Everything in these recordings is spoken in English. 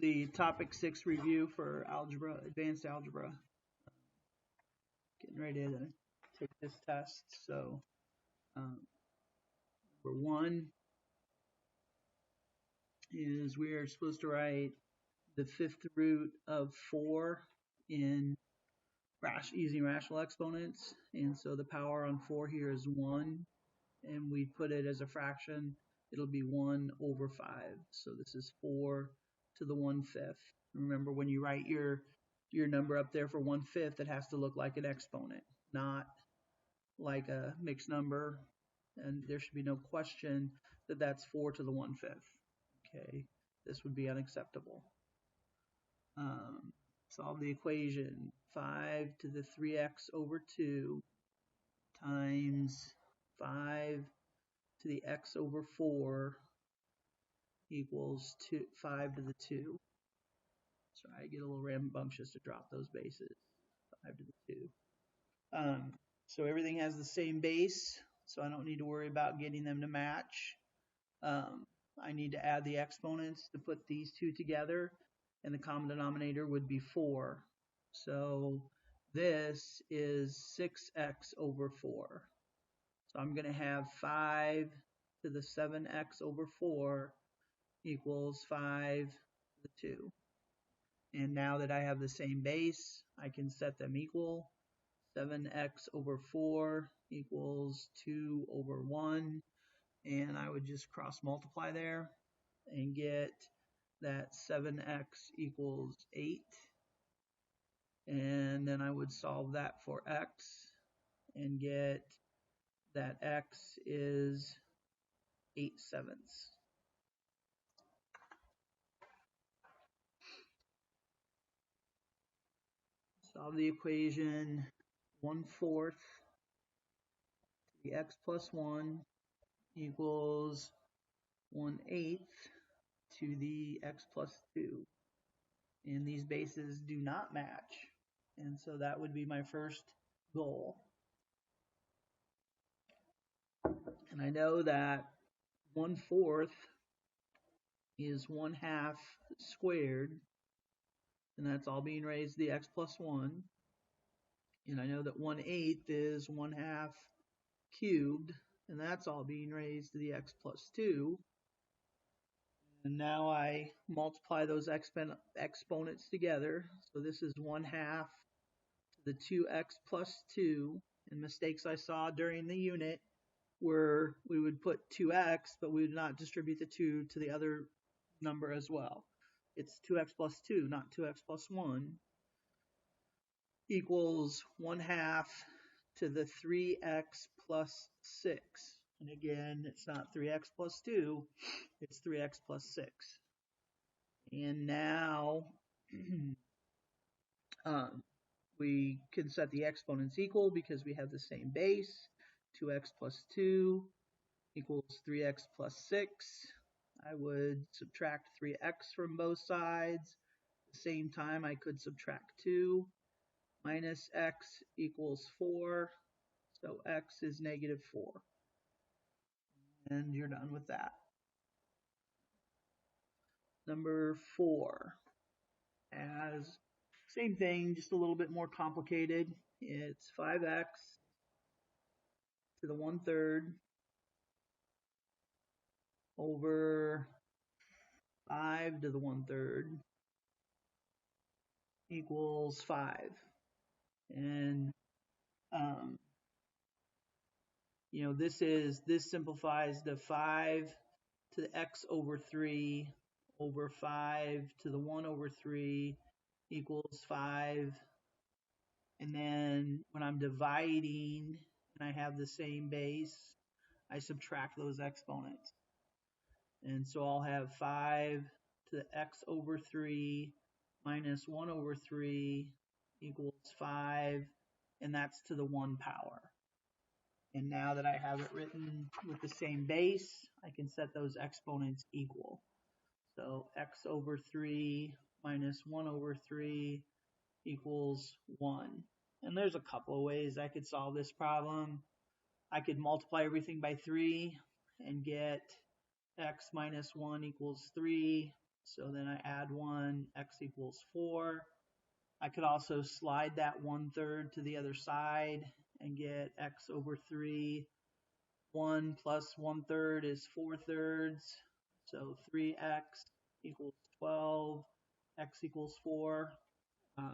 the topic 6 review for algebra, advanced algebra. Getting ready to take this test. So, number 1 is we are supposed to write the fifth root of 4 in using rational exponents. And so the power on 4 here is 1. And we put it as a fraction. It'll be 1 over 5. So this is 4 to the 1/5. Remember, when you write your number up there for 1/5, it has to look like an exponent, not like a mixed number. And there should be no question that that's 4 to the 1/5. Okay, this would be unacceptable. Solve the equation. 5 to the 3x over 2 times 5 to the x over 4 equals 5 to the 2. Sorry, I get a little rambunctious to drop those bases. 5 to the 2. So everything has the same base, so I don't need to worry about getting them to match. I need to add the exponents to put these two together, and the common denominator would be 4. So this is 6x over 4. So I'm going to have 5 to the 7x over 4 equals 5 to the 2. And now that I have the same base, I can set them equal. 7x over 4 equals 2 over 1. And I would just cross multiply there and get that 7x equals 8. And then I would solve that for x and get that x is 8/7. Solve the equation. 1/4 to the x plus 1 equals 1/8 to the x plus 2. And these bases do not match. And so that would be my first goal. And I know that 1/4 is 1/2 squared, and that's all being raised to the x plus 1. And I know that 1/8 is 1/2 cubed, and that's all being raised to the x plus 2. And now I multiply those exponents together. So this is 1/2 to the 2x plus 2. And mistakes I saw during the unit where we would put 2x, but we would not distribute the 2 to the other number as well. It's 2x plus 2, not 2x plus 1, equals 1/2 to the 3x plus 6. And again, it's not 3x plus 2, it's 3x plus 6. And now we can set the exponents equal because we have the same base. 2x plus 2 equals 3x plus 6. I would subtract 3x from both sides. At the same time, I could subtract 2. Minus x equals 4. So x is -4. And you're done with that. Number 4 has same thing, just a little bit more complicated. It's 5x to the 1/3 over 5 to the 1/3 equals 5. And this simplifies to 5 to the x over 3 over 5 to the 1 over 3 equals 5. And then when I'm dividing and I have the same base, I subtract those exponents. And so I'll have 5 to the x over 3 minus 1 over 3 equals 5, and that's to the 1 power. And now that I have it written with the same base, I can set those exponents equal. So x over 3 minus 1 over 3 equals 1. And there's a couple of ways I could solve this problem. I could multiply everything by 3 and get x minus 1 equals 3. So then I add 1, x equals 4. I could also slide that 1/3 to the other side and get x over 3. 1 plus 1/3 is 4/3. So 3x equals 12. X equals 4. You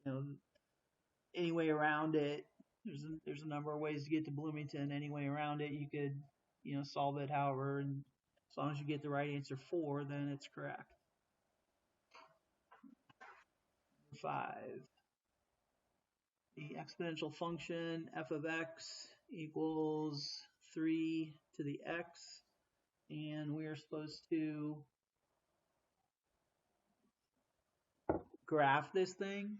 know, any way around it, there's a number of ways to get to Bloomington. Any way around it, you could, solve it however, and as long as you get the right answer 4, then it's correct. 5. The exponential function f of x equals 3 to the x, and we are supposed to graph this thing,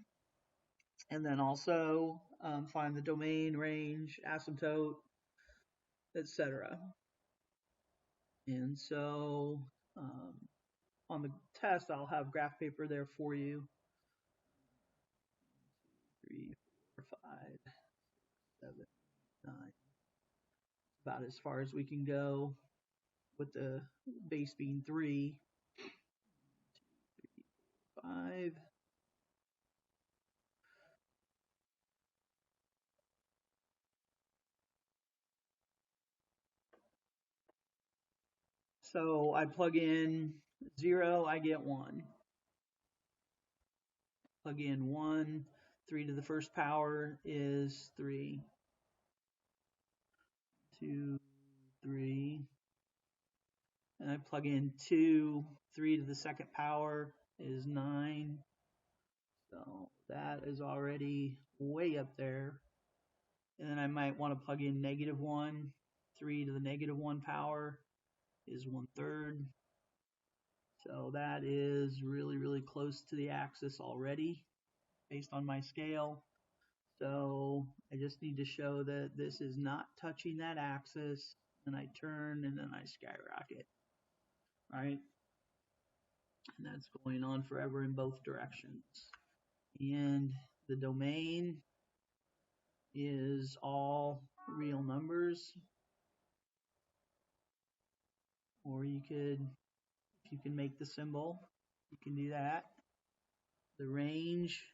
and then also find the domain, range, asymptote, etc. And so on the test, I'll have graph paper there for you. 3, 4, 5, 6, 7, 9. About as far as we can go with the base being 3. 2, 3, 4, 5. So I plug in 0, I get 1. Plug in 1, 3 to the first power is 3. 2, 3. And I plug in 2, 3 to the second power is 9. So that is already way up there. And then I might want to plug in -1. 3 to the -1 power is 1/3. So that is really, really close to the axis already based on my scale. So I just need to show that this is not touching that axis, and I turn and then I skyrocket, right? And that's going on forever in both directions. And the domain is all real numbers, or you could, if you can make the symbol, you can do that. The range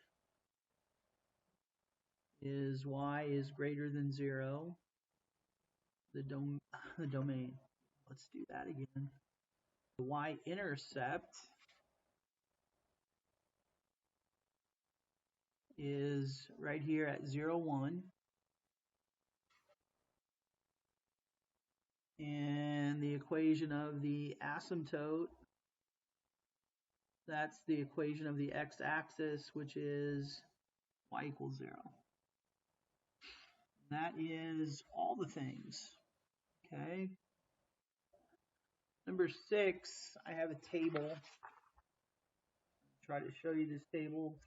is y is greater than 0. The domain, let's do that again. The y-intercept is right here at 0, 1. And the equation of the asymptote, that's the equation of the x-axis, which is y equals 0. That is all the things, okay? Number 6, I have a table. I'll try to show you this table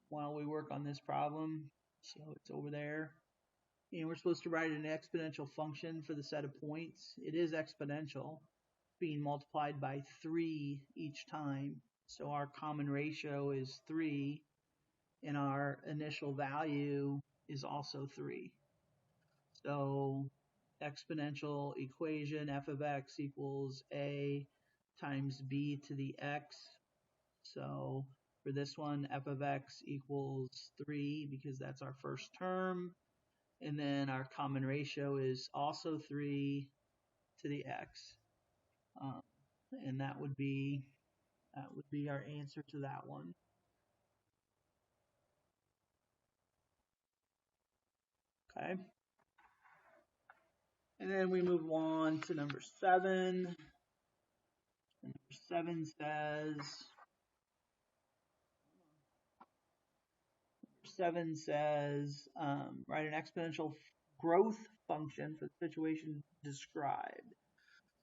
while we work on this problem. So it's over there. And we're supposed to write an exponential function for the set of points. It is exponential, being multiplied by 3 each time. So our common ratio is 3, and our initial value is also 3. So exponential equation f of x equals a times b to the x. So for this one, f of x equals 3 because that's our first term. And then our common ratio is also 3 to the x. And that would be our answer to that one. Okay. And then we move on to number 7. And number 7 says, write an exponential growth function for the situation described.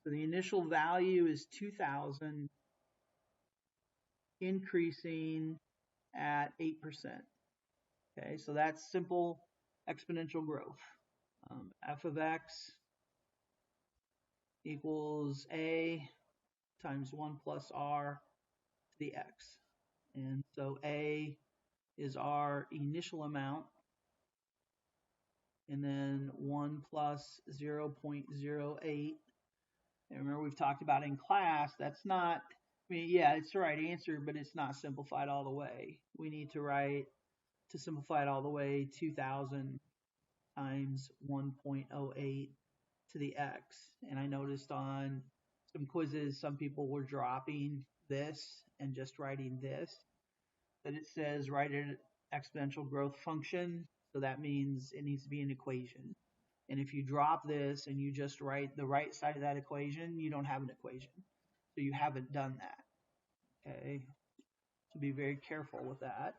So the initial value is 2,000, increasing at 8%. Okay, so that's simple exponential growth. F of x equals a times 1 plus r to the x. And so a is our initial amount, and then 1 plus 0.08. And remember, we've talked about in class, that's not mean, yeah, it's the right answer, but it's not simplified all the way. We need to write, to simplify it all the way, 2000 times 1.08 to the x. And I noticed on some quizzes, some people were dropping this and just writing this. But it says write an exponential growth function. So that means it needs to be an equation. And if you drop this and you just write the right side of that equation, you don't have an equation. So you haven't done that. Okay. So be very careful with that.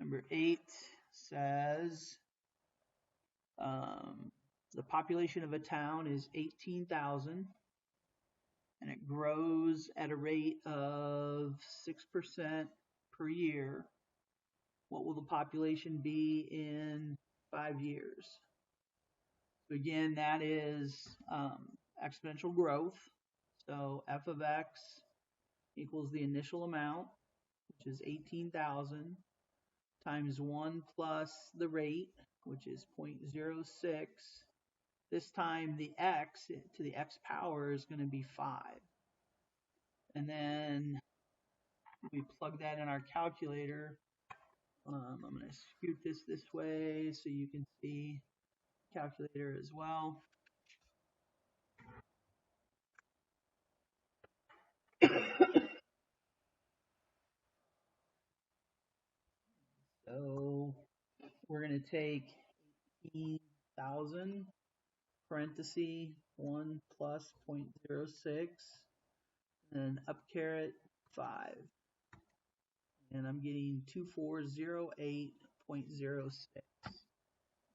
Number 8 says the population of a town is 18,000 and it grows at a rate of 6% per year. What will the population be in 5 years? So again, that is exponential growth. So f of x equals the initial amount, which is 18,000, times 1 plus the rate, which is 0.06. This time the x to the x power is going to be 5. And then we plug that in our calculator. I'm going to scoot this way so you can see calculator as well. So we're going to take 18,000 parenthesis 1 plus 0.06 and up caret 5. And I'm getting 2408.06.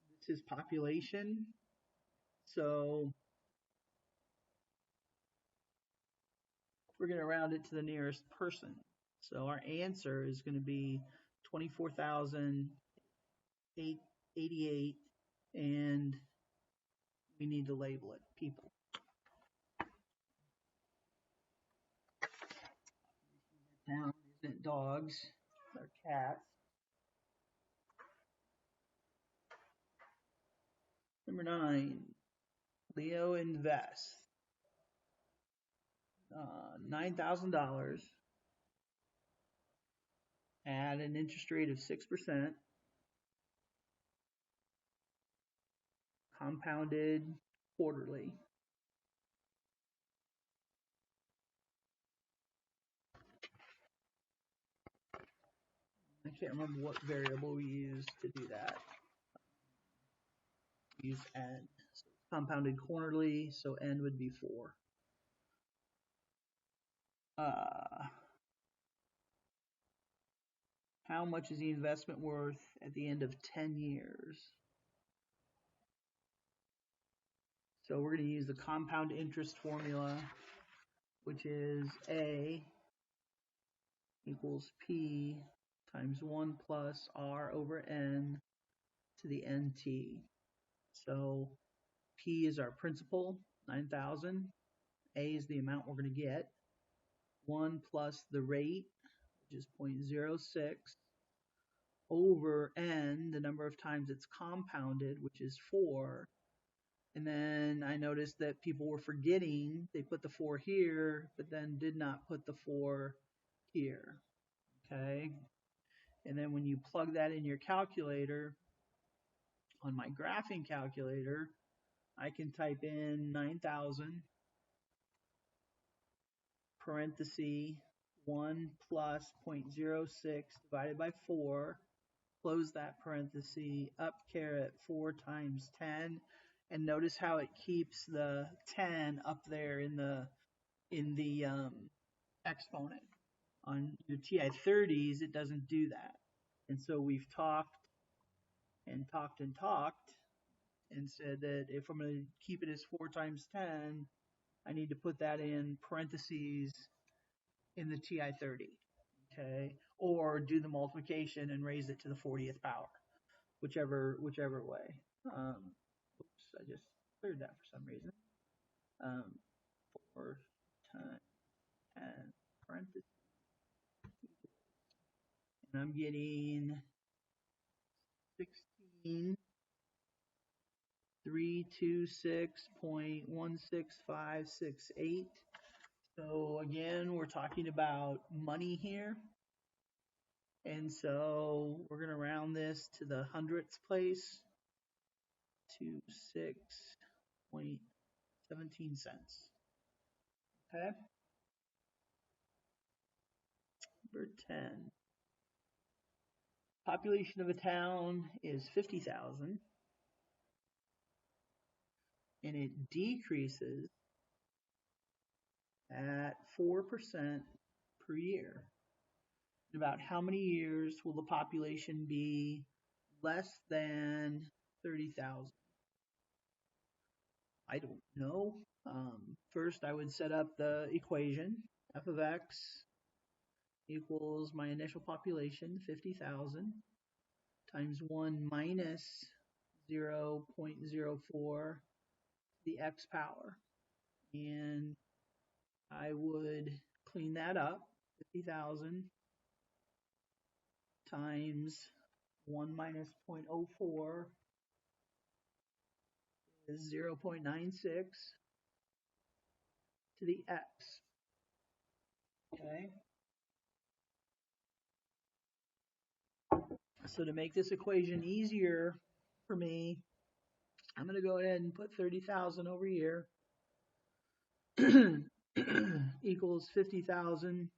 This is population. So we're going to round it to the nearest person. So our answer is going to be 24,088, and we need to label it people. Town isn't dogs, they're cats. Number 9, Leo invests $9,000 at an interest rate of 6%, compounded quarterly. I can't remember what variable we used to do that. We use n. So compounded quarterly, so n would be 4. How much is the investment worth at the end of 10 years? So we're going to use the compound interest formula, which is A equals P times 1 plus R over N to the NT. So P is our principal, 9,000. A is the amount we're going to get. 1 plus the rate, which is 0.06, over N, the number of times it's compounded, which is 4. And then I noticed that people were forgetting, they put the 4 here, but then did not put the 4 here. Okay. And then when you plug that in your calculator, on my graphing calculator, I can type in 9,000 parenthesis 1 plus 0.06 divided by 4, close that parenthesis, up caret 4 times 10, and notice how it keeps the 10 up there in the exponent. On your TI-30s, it doesn't do that. And so we've talked and talked and talked and said that if I'm going to keep it as 4 times 10, I need to put that in parentheses in the TI-30, okay? Or do the multiplication and raise it to the 40th power, whichever way. Oops, I just cleared that for some reason. 4 times 10 parentheses. And I'm getting 16,326.16568. So again, we're talking about money here. And so we're going to round this to the hundredths place to 6.17 cents. Okay. Number 10. Population of a town is 50,000 and it decreases at 4% per year. In about how many years will the population be less than 30,000? I don't know. First, I would set up the equation. F of x equals my initial population, 50,000, times 1 minus 0.04 the x power. And I would clean that up. 50,000 times 1 minus 0.04 is 0.96 to the x. Okay. So to make this equation easier for me, I'm going to go ahead and put 30,000 over here equals 50,000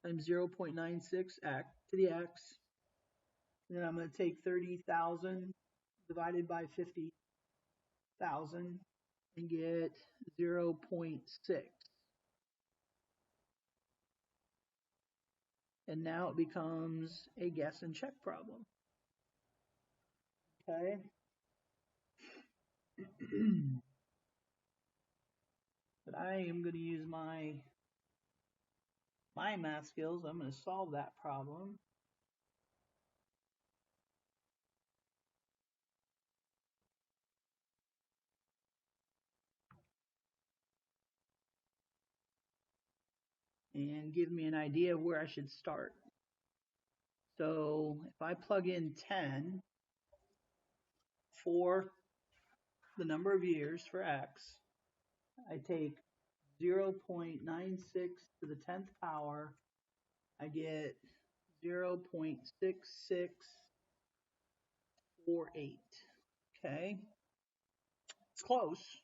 times 0.96 x to the x. And then I'm going to take 30,000 divided by 50,000 and get 0.6. And now it becomes a guess and check problem. Okay. But I am going to use my math skills. I'm going to solve that problem. And give me an idea of where I should start. So if I plug in 10 for the number of years for x, I take 0.96 to the 10th power, I get 0.6648. Okay, it's close.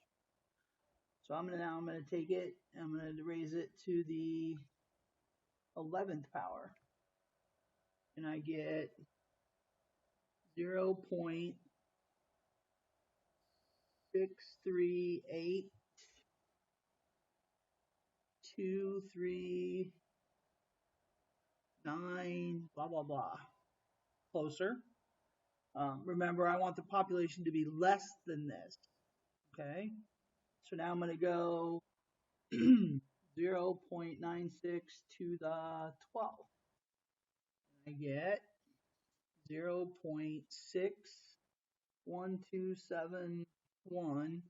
So I'm gonna take it, I'm gonna raise it to the 11th power, and I get 0.63823 blah blah blah. Closer. Remember, I want the population to be less than this. Okay, so now I'm going to go 0.96 to the 12. I get 0.61271,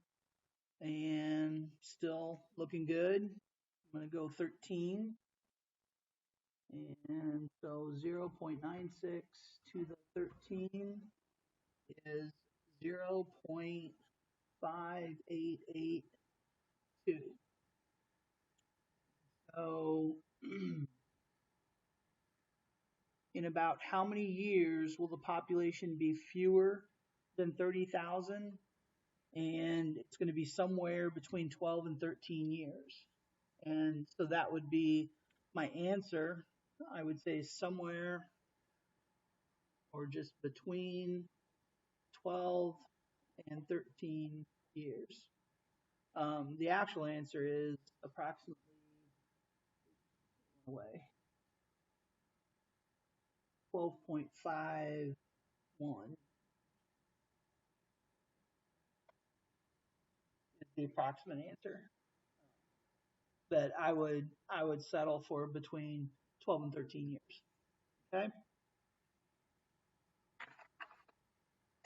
and still looking good. I'm going to go 13. And so 0.96 to the 13 is 0.5882. So in about how many years will the population be fewer than 30,000? And it's going to be somewhere between 12 and 13 years. And so that would be my answer. I would say somewhere or just between 12 and 13 years. The actual answer is approximately 12.51 is the approximate answer. But I would settle for between 12 and 13 years. Okay.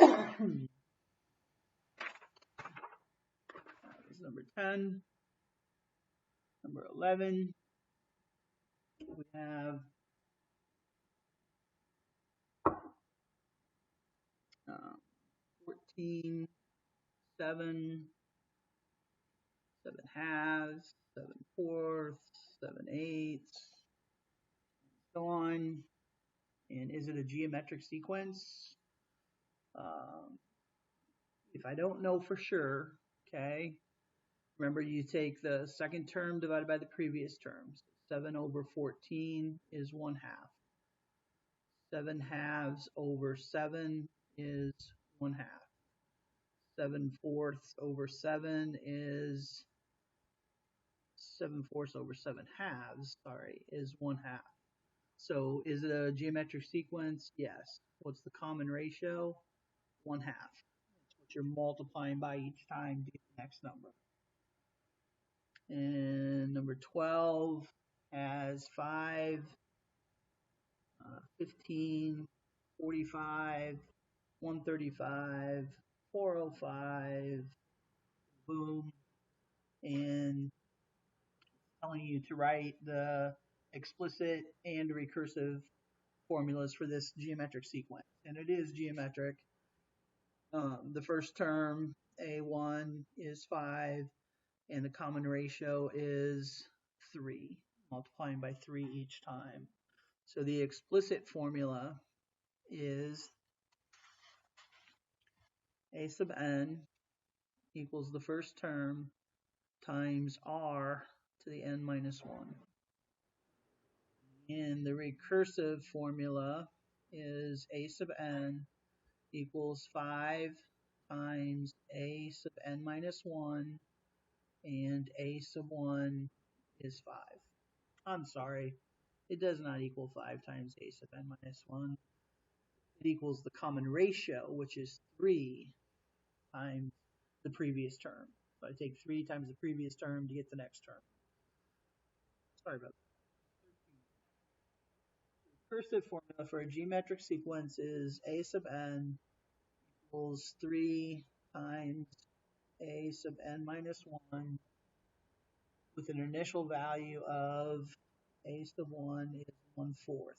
That is number 10. Number 11, we have 14, 7, 7/2, 7/4, 7/8, so on. And is it a geometric sequence? If I don't know for sure, okay, remember you take the second term divided by the previous term. So 7/14 is 1/2. 7/2 over 7 is 1/2. 7/4 over 7 is 7/4 over 7/2, sorry, is 1/2. So is it a geometric sequence? Yes. What's the common ratio? 1/2. That's what you're multiplying by each time to get the next number. And number 12 has 5, 15, 45, 135, 405, boom, and telling you to write the explicit and recursive formulas for this geometric sequence. And it is geometric. The first term, A1, is 5, and the common ratio is 3, multiplying by 3 each time. So the explicit formula is A sub n equals the first term times r to the n minus 1. And the recursive formula is A sub n equals 5 times A sub n minus 1, and A sub 1 is 5. I'm sorry, it does not equal 5 times A sub n minus 1. It equals the common ratio, which is 3 times the previous term. So I take 3 times the previous term to get the next term. Sorry about that. The recursive formula for a geometric sequence is A sub n equals 3 times A sub n minus 1 with an initial value of A sub 1 is 1/4.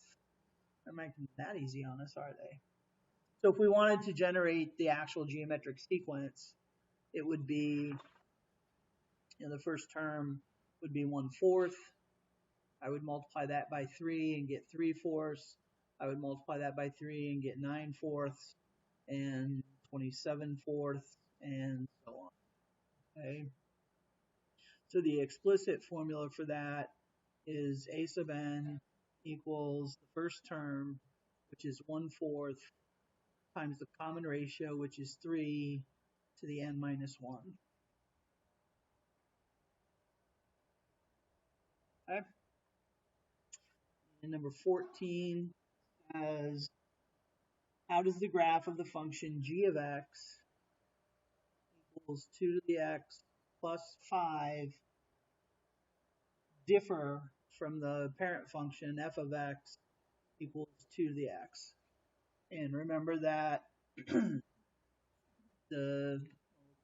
They're making it that easy on us, are they? So if we wanted to generate the actual geometric sequence, it would be, the first term would be 1/4. I would multiply that by 3 and get 3/4. I would multiply that by 3 and get 9/4 and 27/4 and so on. Okay. So the explicit formula for that is A sub n equals the first term, which is 1/4, times the common ratio, which is 3 to the n minus 1. Okay. And number 14 says, how does the graph of the function g of x equals 2 to the x plus 5 differ from the parent function f of x equals 2 to the x? And remember that we'll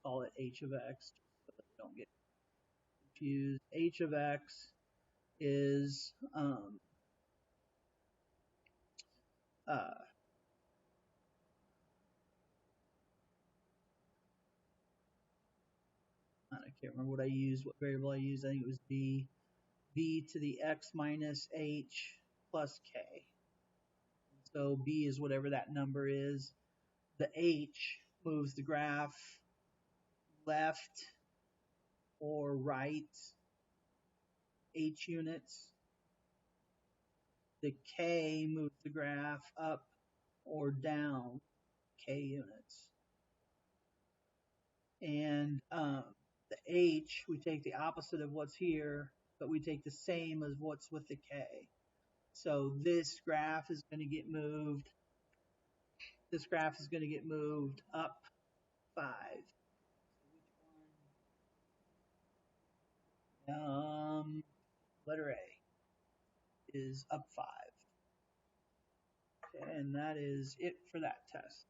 call it h of x so that we don't get confused. H of x is I can't remember what I used, what variable I used. I think it was b to the x minus h plus k. So b is whatever that number is. The h moves the graph left or right h units. The k moves the graph up or down k units. And the h, we take the opposite of what's here, but we take the same as what's with the k. So this graph is going to get moved. This graph is going to get moved up 5. Letter A is up 5. Okay, and that is it for that test.